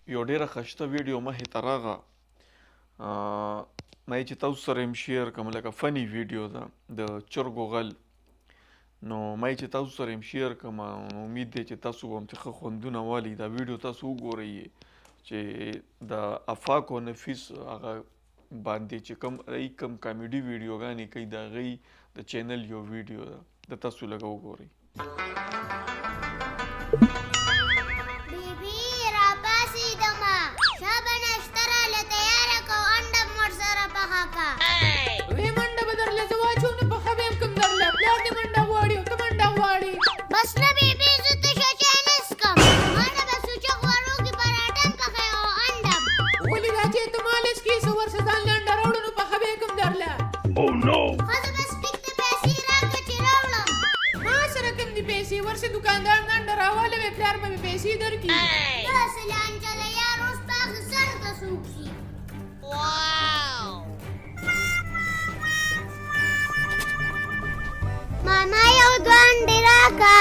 یو ډېره ښایسته ویډیو مخې ته راغله ما یې چې تاسو سره یم شیر کوم لکه فني ویډیو ده د چرګو غل نو ما یې چې تاسو سره یم شیر کوم امید دی چې تاسو به هم ښه خوندونه والي دا ویډیو تاسو وګورئ چې د افاق او نفیس هغه باندې چې کوم کامیډي ویډیوګانې کوي د هغې د چینل یو ویډیو ده د تاسو لږه وګورئ ورسې دکاندار نن راواله وې پلار به مې پیسې درکړي داسې لانجه ده یار اوس په هغه سر ته څوک شي ماما یو دوه انډې راکړه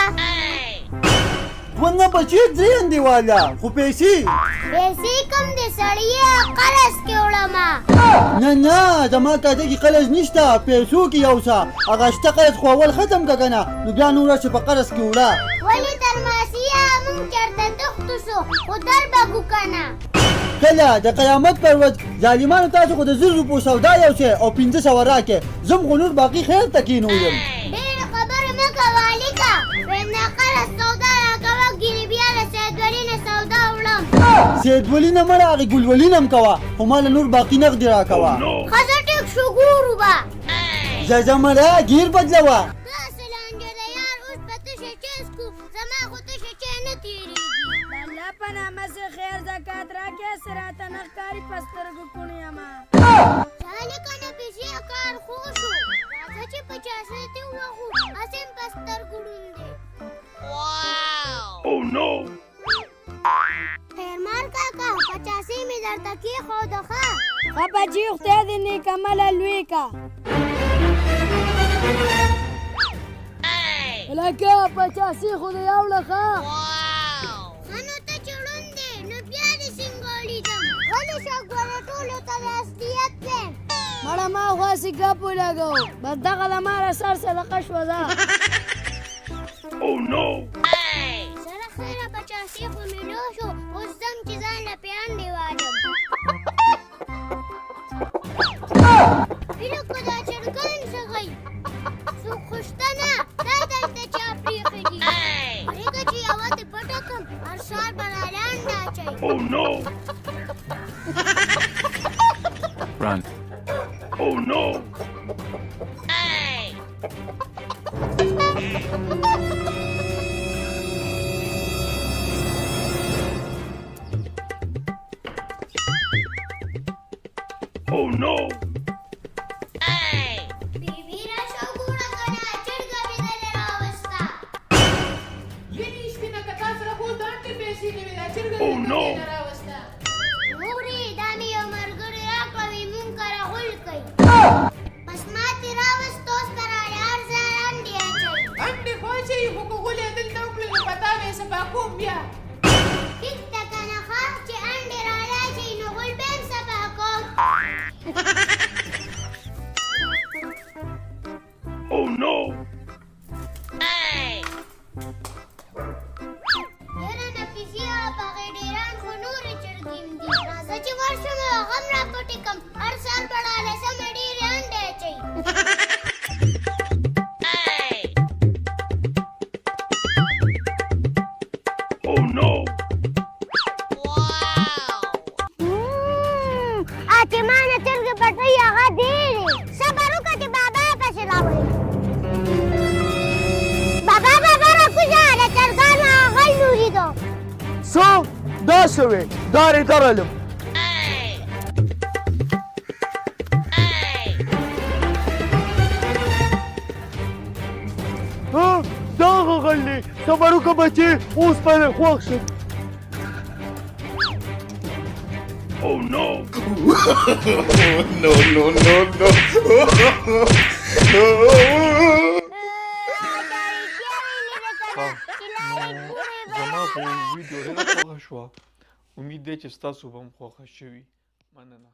ونه بچي درې انډې والا خو پیسې کوم دې سړیه قرض کې وړمه نه زما کاته کې قرض نشته پیسو کې یو څه هغه شته قرض خو اول ختم که که نه نو بیا نو راشي په قرض کې وړه ولې تر ماسیه موږ چېرته تښتو شو خو در به ګو که نه کله د قیامت پر ورځ ظالمانو تاسو خو د 1000 روپو سودا یو شی او 500 راکې زم خو نور باقي خیر ته کېنولم ډېرې خبرې مه کوه هلکه وینا قرض سودا راکوه ګینې بیا د سیدولي نه سودا وړم سیدولي نه مه راغې ګلولي نه هم کوه خو ما له نور باقي نغدې راکوه ښځه ټیک شو ګورو به زه مړه ګیر بدلوه داسې لانجه ده یار اوس به تشه چیز کو زما خو تشه چی نه تېرېږي د الله په نامه زه خیر زکات راکړې څه راته نه ښکاري په سترګو کوڼ یمه هلکه نه پیسې کار خو شو راځه چې 50 دې ووهو هسې هم په سترګو ړوند دی خیرمال کاکا 50 مې درته کېښوده ښه بچي خدای دې نیکمله لوی کا لکه 50 خو دې یوړه ښه نو ته چې ړوند دی نو بیا دې سینګاړي ځم غلی شه ګوره ټولو ته د اصلیت دی مړه ما خو هسې ګپ ولګو بس دغه د ماره سر صدقه شوه ده سره خیره 50 خو مې لو شو اوس ځم چې ځان له پې انډې والم هیلکو دا چرګان څه غي څوک خو شته نه دا دلته چا پرېښي دي پرېږه چې یوه دې پټه کړم هر سهار به راله انډه اچوي Run. Oh no! Oh no! بیبي راشه وګوره کنه چرګه مې دلې راوسته یعنې سپینه که تا سره خو دانډې پیسې نه وې دا چرګه Oh no! دې راوسته مورې دا مې یو ملګري راکړه وی مونږ کره غول کوي بس ما ترې راوسته اوس به راله هر ځای انډې اچوي انډې خو اچوي خو که غول یې دلته وکړې نو په تا به یې صفا کوم بیا ټیک ده که نه ښه چې انډې راله اچوي نو غول به هم صفا کوم Oh no! یاره نفیسي په هغې ډېران خو نورې چرګې هم دي راځه چې ورشم هغه هم راپټې کړم هر سهار به راله سمه ډېرې انډې اچوي Oh no! چې ما نه چرګې پټوي هغه ډېرې صبر وکړه چې بابا پسې راوړي بابا راکوزه د چرګانو هغه غل مې ولیدو څه دا شوې دا رې درلم دا هغه غل دی صبر وکړه بچې اوس به دې خوښ شم Oh no! No, no, no, no. زما خو ویډیو ډېره خوښه شوه امید دی چې ستاسو به هم خوښه شوي. مننه.